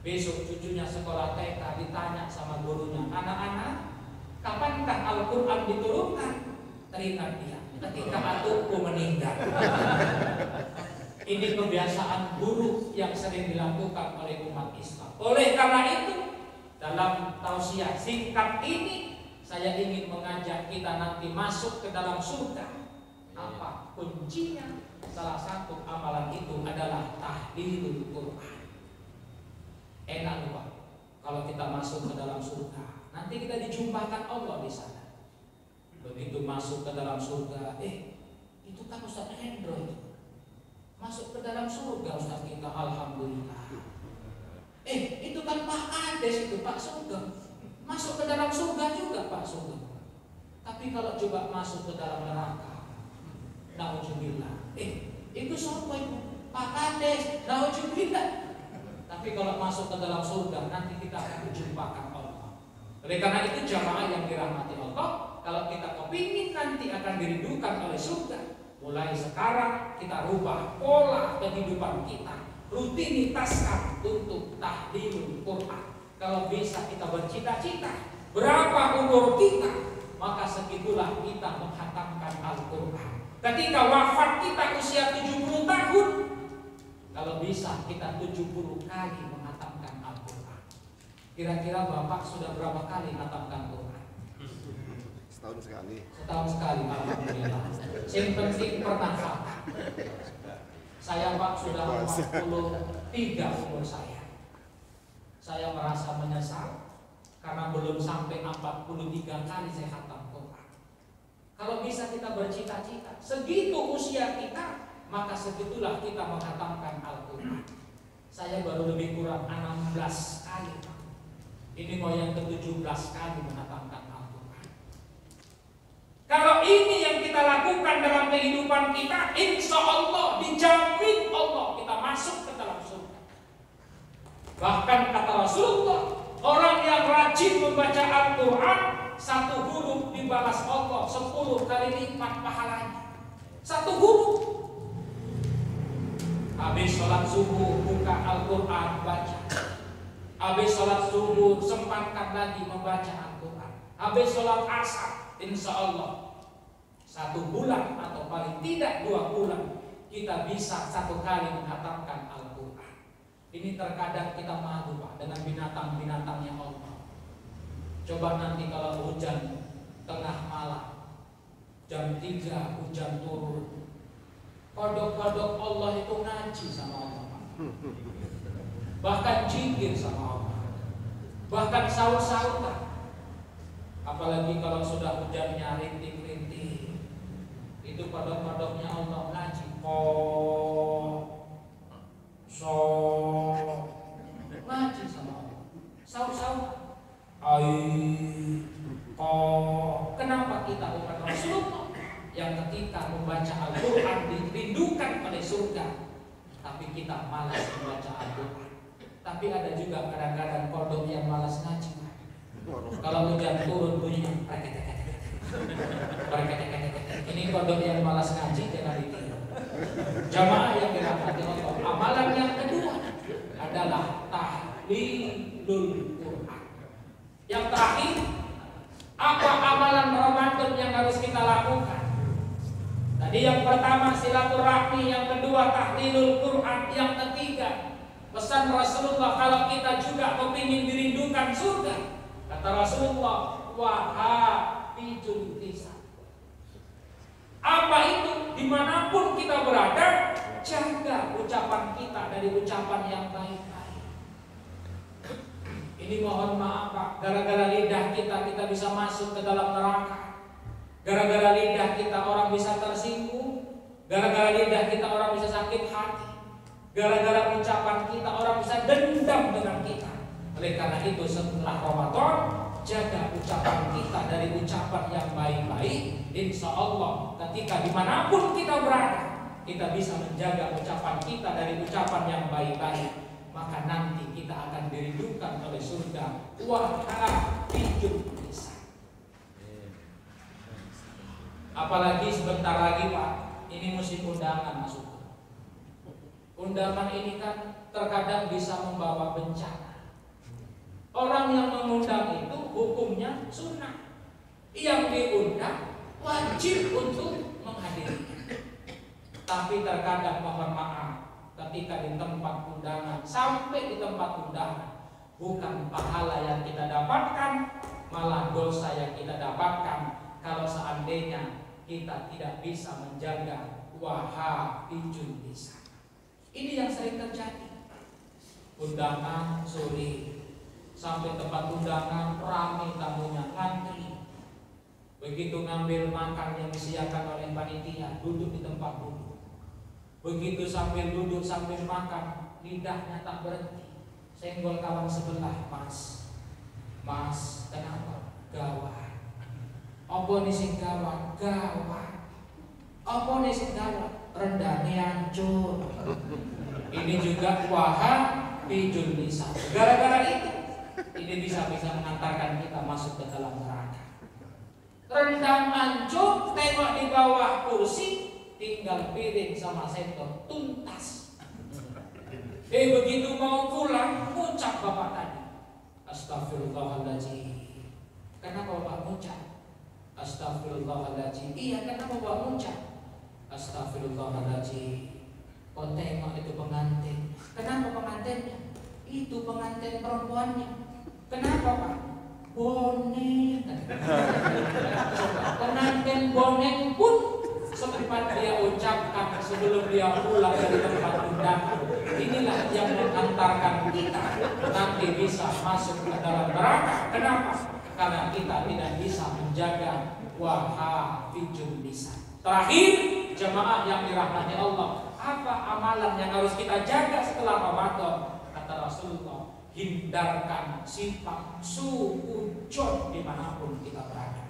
Besok cucunya sekolah TK ditanya sama gurunya, anak-anak, kapankah Al-Quran diturunkan? Teringat dia, ketika atukku meninggal. Ini kebiasaan buruk yang sering dilakukan oleh umat Islam. Oleh karena itu, dalam tausiah singkat ini, saya ingin mengajak kita nanti masuk ke dalam surga. Apa kuncinya? Salah satu amalan itu adalah tahlilul Quran. Enak Pak, kalau kita masuk ke dalam surga, nanti kita dijumpakan Allah di sana. Begitu masuk ke dalam surga, itu kan Ustaz Hendro itu. Masuk ke dalam surga Ustaz kita, alhamdulillah. Itu kan Pak Kades itu, Pak Sugeng. Masuk ke dalam surga juga Pak Sugeng. Tapi kalau coba masuk ke dalam neraka, na'udzubillah, Itu siapa itu? Pak Kades, naudzubillah. Tapi kalau masuk ke dalam surga nanti kita akan dijumpakan Allah. Oleh karena itu jamaah yang dirahmati Allah, kalau kita kepingin nanti akan dirindukan oleh surga, mulai sekarang kita rubah pola kehidupan kita, rutinitaskan untuk tahlilul Quran. Kalau bisa kita bercita-cita berapa umur kita, maka segitulah kita menghatamkan Al-Quran. Ketika wafat kita usia 70 tahun, kalau bisa kita 70 kali menghatamkan Al-Quran. Kira-kira Bapak sudah berapa kali menghatamkan Quran? Setahun sekali. Setahun sekali, alhamdulillah. Yang penting pernah khatam. Saya Pak sudah 43 umur saya. Saya merasa menyesal karena belum sampai 43 kali saya khatam Quran. Kalau bisa kita bercita-cita segitu usia kita, maka segitulah kita menghatamkan Al-Quran. Saya baru lebih kurang 16 kali. Ini mau yang ke-17 kali menghatamkan Al-Quran. Kalau ini yang kita lakukan dalam kehidupan kita, insya Allah dijamin Allah kita masuk ke dalam surga. Bahkan kata Rasulullah, orang yang rajin membaca Al-Quran, satu huruf dibalas Allah 10 kali lipat pahalanya. Satu huruf. Habis sholat subuh buka Al-Quran baca. Habis sholat subuh sempatkan lagi membaca Al-Quran. Habis sholat asar, insya Allah 1 bulan atau paling tidak 2 bulan kita bisa 1 kali menghatamkan Al-Quran. Ini terkadang kita malu Pak dengan binatang-binatangnya Allah. Coba nanti kalau hujan tengah malam, jam 3 hujan turun, kodok-kodok Allah itu ngaji sama Allah Pak. Bahkan jikir sama Allah, bahkan sahur-sahuran. Apalagi kalau sudah hujannya rintik-rintik, itu kodok-kodoknya Allah ngaji. Ngaji sama Allah. Sahur-sahur. Kenapa kita umat Rasulullah yang ketika membaca Al-Quran dirindukan pada surga, tapi kita malas membaca Al-Quran? Tapi ada juga kadang-kadang kodok yang malas ngaji. Kalau hujan turun bunyinya ini kodok yang malas ngaji, jangan ditiru. Jamaah yang dirahmati Allah, amalan yang kedua adalah tahlilul Quran. Yang terakhir, apa amalan Ramadan yang harus kita lakukan? Tadi yang pertama silaturahmi, yang kedua tahlilul Quran, yang ketiga pesan Rasulullah kalau kita juga kepingin dirindukan surga. Kata Rasulullah, wahafizul lisan. Apa itu? Dimanapun kita berada, jaga ucapan kita dari ucapan yang baik-baik. Ini mohon maaf Pak, gara-gara lidah kita bisa masuk ke dalam neraka. Gara-gara lidah kita orang bisa tersinggung. Gara-gara lidah kita orang bisa sakit hati. Gara-gara ucapan kita orang bisa dendam dengan kita. Oleh karena itu setelah Ramadan, jaga ucapan kita dari ucapan yang baik-baik. Insya Allah ketika dimanapun kita berada, kita bisa menjaga ucapan kita dari ucapan yang baik-baik, maka nanti kita akan dirindukan oleh surga. Wahafizul lisan. Apalagi sebentar lagi Pak, ini musim undangan masuk. Undangan ini kan terkadang bisa membawa bencana. Orang yang mengundang itu hukumnya sunnah. Yang diundang wajib untuk menghadirinya. Tapi terkadang mohon maaf, ketika di tempat undangan, sampai di tempat undangan, bukan pahala yang kita dapatkan, malah dosa yang kita dapatkan kalau seandainya kita tidak bisa menjaga wahafizul lisan. Ini yang sering terjadi. Undangan sore, sampai tempat undangan ramai tamunya, ngantri. Begitu ngambil makan yang disediakan oleh panitia, duduk di tempat duduk. Begitu sambil duduk sambil makan, lidahnya tak berhenti. Senggol kawan sebelah, Mas, kenapa? Gawat. Apa nih sing gawat? Gawat. Apa nih sing gawat? rendahnya hancur. Ini juga wahabijul lisan. Gara-gara itu, ini bisa mengantarkan kita masuk ke dalam neraka. Rendang hancur, tengok di bawah kursi, tinggal piring sama sendok tuntas. Begitu mau pulang, ucap bapak tadi, astagfirullahaladzim. Kenapa bapak ngucap? Astagfirullahaladzim. Iya, kenapa bapak ngucap? Astagfirullahaladzim. Kau tengok itu pengantin. Kenapa pengantinnya? Itu pengantin perempuannya. Kenapa Pak? Bonek. Pengantin bonek pun sempat dia ucapkan sebelum dia pulang dari tempat undangan. Inilah yang mengantarkan kita nanti bisa masuk ke dalam neraka. Kenapa? Karena kita tidak bisa menjaga wahabijul lisan. Terakhir, jemaah yang dirahmati Allah, apa amalan yang harus kita jaga setelah Ramadan? Kata Rasulullah, hindarkan sifat suudzon dimanapun kita berada.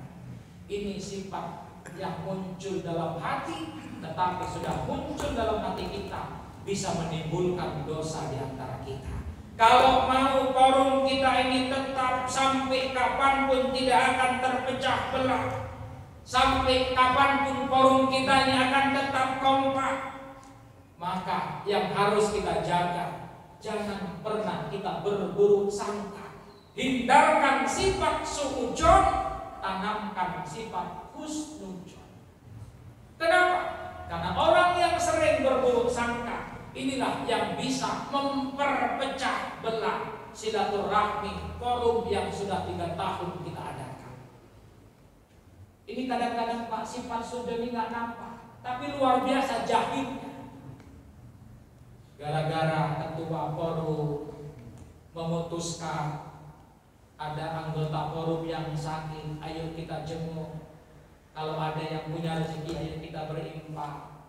Ini sifat yang muncul dalam hati, tetapi sudah muncul dalam hati kita, bisa menimbulkan dosa di antara kita. Kalau mau forum kita ini tetap sampai kapanpun tidak akan terpecah belah, sampai kapanpun forum kita ini akan tetap kompak, maka yang harus kita jaga, jangan pernah kita berburuk sangka. Hindarkan sifat suudzon, tanamkan sifat husnudzon. Kenapa? Karena orang yang sering berburuk sangka, inilah yang bisa memperpecah belah silaturahmi forum yang sudah 3 tahun kita adakan. Ini kadang-kadang Pak sifat suudzon ini nggak nampak, tapi luar biasa jahilnya. Gara-gara ketua forum memutuskan ada anggota forum yang sakit, ayo kita jenguk. Kalau ada yang punya rezeki, ayo kita berinfak.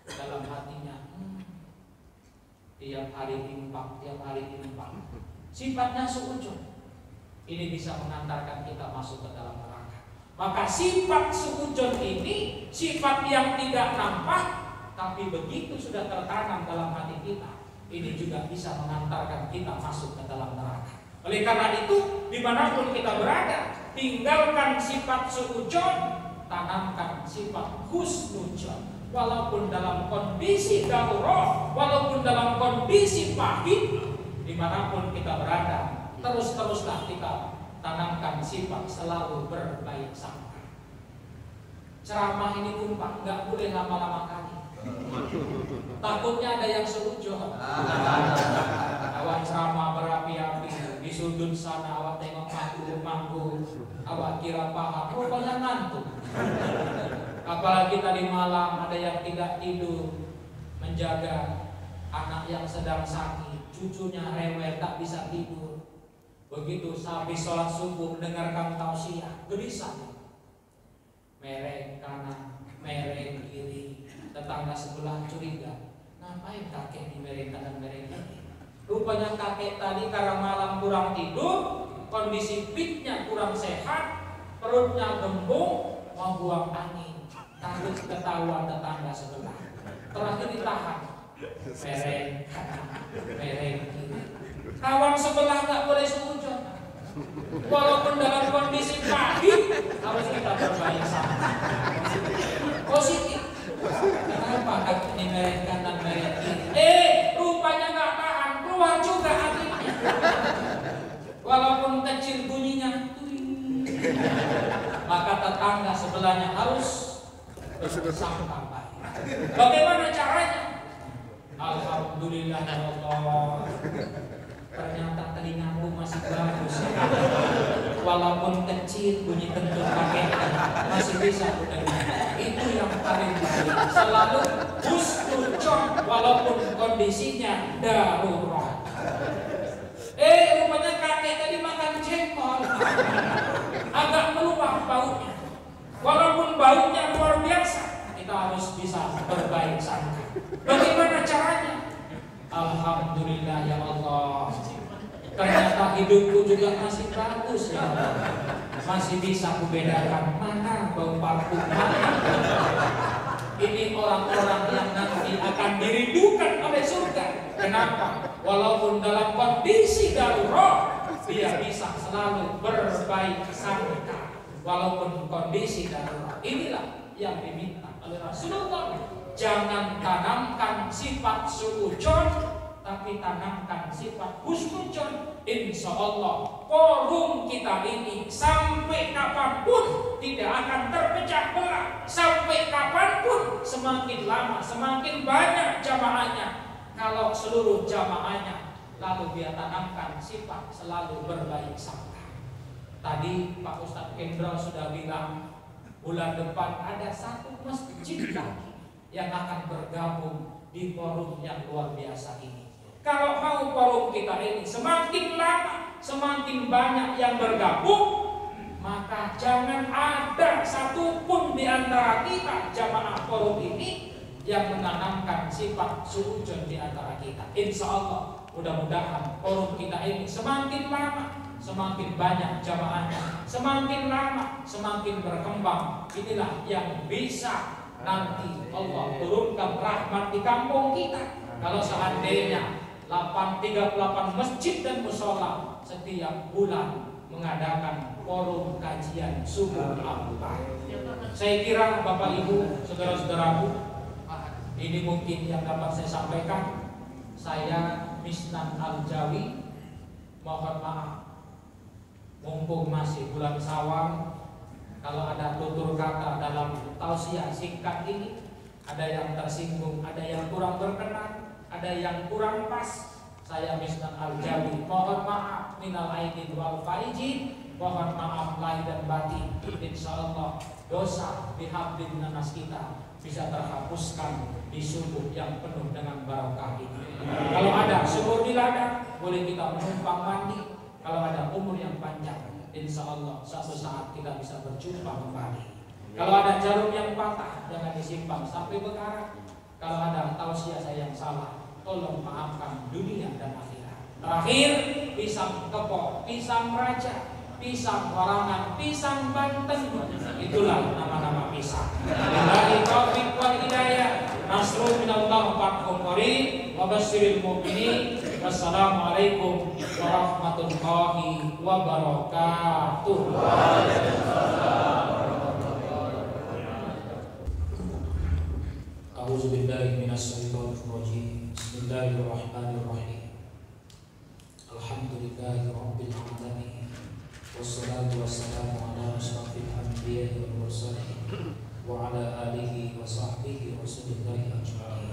Dalam hatinya, tiap hari infak. Sifatnya suudzon. Ini bisa mengantarkan kita masuk ke dalam neraka. Maka sifat suudzon ini sifat yang tidak nampak, tapi begitu sudah tertanam dalam hati kita, ini juga bisa mengantarkan kita masuk ke dalam neraka. Oleh karena itu, dimanapun kita berada, tinggalkan sifat suudzon, tanamkan sifat husnudzon. Walaupun dalam kondisi darurat, walaupun dalam kondisi pahit, dimanapun kita berada, terus-teruslah kita tanamkan sifat selalu berbaik sangka. Ceramah ini pun Pak, nggak boleh lama-lama kali. Takutnya ada yang seujon. Awak ceramah berapi-api, di sudut sana awak tengok manggung, awak kira paham, pokoknya ngantuk. Apalagi tadi malam ada yang tidak tidur, menjaga anak yang sedang sakit, cucunya rewel tak bisa tidur. Begitu habis sholat subuh mendengarkan tausiah, gelisah. Mereng kanan, mereng kiri. Tetangga sebelah curiga, ngapain kakek di mereng kanan mereng kiri? Rupanya kakek tadi karena malam kurang tidur, kondisi pitnya kurang sehat, perutnya gembung, mau buang angin. Takut ketahuan tetangga sebelah. Terakhir ditahan. Mereng kanan, mereng kiri. Kawan sebelah nggak boleh seujon. Walaupun dalam kondisi pahit, harus kita berbaik sangka. Positif. Kenapa ini mereng kanan mereng kiri? Rupanya nggak tahan, keluar juga anginnya. Walaupun kecil bunyinya, maka tetangga sebelahnya harus bersangka baik. Bagaimana caranya? Alhamdulillah ya Allah. Ternyata telingamu masih bagus. Walaupun kecil bunyi kentut kakek masih bisa dengar. Itu yang paling baik. Selalu husnudzon walaupun kondisinya darurat. Rupanya kakek tadi makan jengkol, agak meluap baunya. Walaupun baunya luar biasa, kita harus bisa berbaik sangka. Bagaimana caranya? Alhamdulillah ya Allah. Ternyata hidupku juga masih bagus ya Allah. Masih bisa kubedakan mana bau parfum, mana. Ini orang-orang yang nanti akan dirindukan oleh surga. Kenapa? Walaupun dalam kondisi darurat, dia bisa selalu berbaik sangka. Walaupun kondisi darurat. Inilah yang diminta oleh Rasulullah. Jangan tanamkan sifat suudzon, tapi tanamkan sifat husnudzon. Insya Allah forum kita ini sampai kapanpun tidak akan terpecah belah. Sampai kapanpun, semakin lama semakin banyak jamaahnya. Kalau seluruh jamaahnya, lalu dia tanamkan sifat selalu berbaik sangka. Tadi Pak Ustadz Kendra sudah bilang, bulan depan ada satu masjid lagi yang akan bergabung di forum yang luar biasa ini. Kalau mau forum kita ini semakin lama, semakin banyak yang bergabung, maka jangan ada satupun di antara kita jamaah forum ini yang menanamkan sifat suudzon di antara kita. Insya Allah, mudah-mudahan forum kita ini semakin lama, semakin banyak jamaahnya, semakin lama, semakin berkembang. Inilah yang bisa nanti Allah turunkan rahmat di kampung kita. Kalau seandainya 38 masjid dan musola setiap bulan mengadakan forum kajian subuh apa. Saya kira Bapak Ibu, saudara-saudaraku, ini mungkin yang dapat saya sampaikan. Saya Misnan Al-Jawi, mohon maaf, mumpung masih bulan Syawal, kalau ada tutur kata dalam tausiah singkat ini, ada yang tersinggung, ada yang kurang berkenan, ada yang kurang pas, saya Misnan Al-Jawi mohon maaf minal aidin wal faizin, mohon maaf lahir dan batin. Insya Allah dosa bihabdin nanas kita bisa terhapuskan di subuh yang penuh dengan barokah ini. Kalau ada sumur di ladang, boleh kita menumpang mandi. Kalau ada umur yang panjang, insya Allah suatu saat kita bisa berjumpa kembali. Kalau ada jarum yang patah, jangan disimpan sampai bekarat. Kalau ada tausiah saya yang salah, tolong maafkan dunia dan akhirat. Terakhir, pisang kepok, pisang raja, pisang warangan, pisang Banten, itulah nama-nama pisang. Dari taufik wal hidayah, nasrul minallah fathun qarib, wa basyiril mu'minin. Wassalamualaikum warahmatullahi wabarakatuh. A'udzubillahi minasyaitonir rajim. Bismillahirrahmanirrahim. Alhamdulillahi rabbil alamin. Wassalatu wassalamu ala asyrafil anbiya'i wal mursalin wa ala alihi wa sahbihi wa sallallahu ajma'in.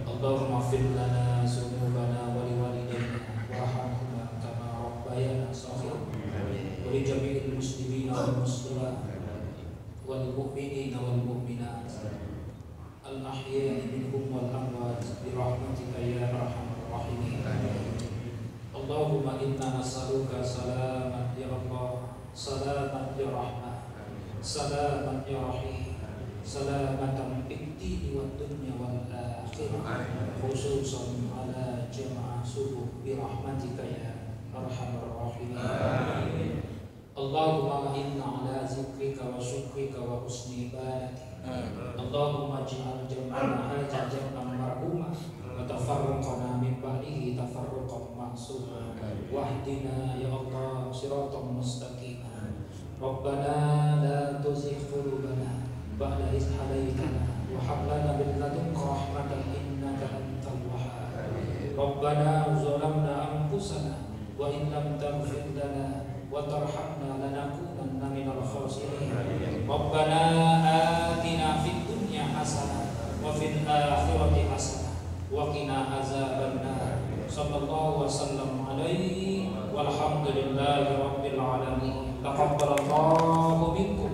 Allahumma fir lana dzunubana wa liwalidayna warhamhuma kama rabbayana shaghira wa li jami'il muslimina wal muslimat wal mu'minina wal mu'minat al ahya'i minhum wal amwat bi rahmatika ya arhamar rahimin. Allahumma inna nas'aluka salaman ya Allah, salaman ya Rahman, salaman ya Rahim, salamatan fid dini wad dunya wal akhirah, khususan ala jamaah subuh bi rahmatika ya arhamar rahimin. Allahumma inna ala zikrika wa syukrika wa husni ibadatik. Allahumma ij'al jam'ana hadha jam'an marhuma wa tafarraqana min ba'dihi tafarruqan ma'suma. Wahdina ya Allah siratan mustaqima. Rabbana la tuzigh qulubana ba'da idh hadaytana wa hab lana min ladunka rahmatan innaka antal wahhab. Rabbana zalamna anfusana wa in lam taghfir lana wa tarhamna lanakunanna minal khasirin. Rabbana atina fid dunya hasanah wa fil akhirati hasanah wa qina azabannar. Sallallahu wasallam alaihi walhamdulillahi rabbil alamin. Taqabbalallahu minkum.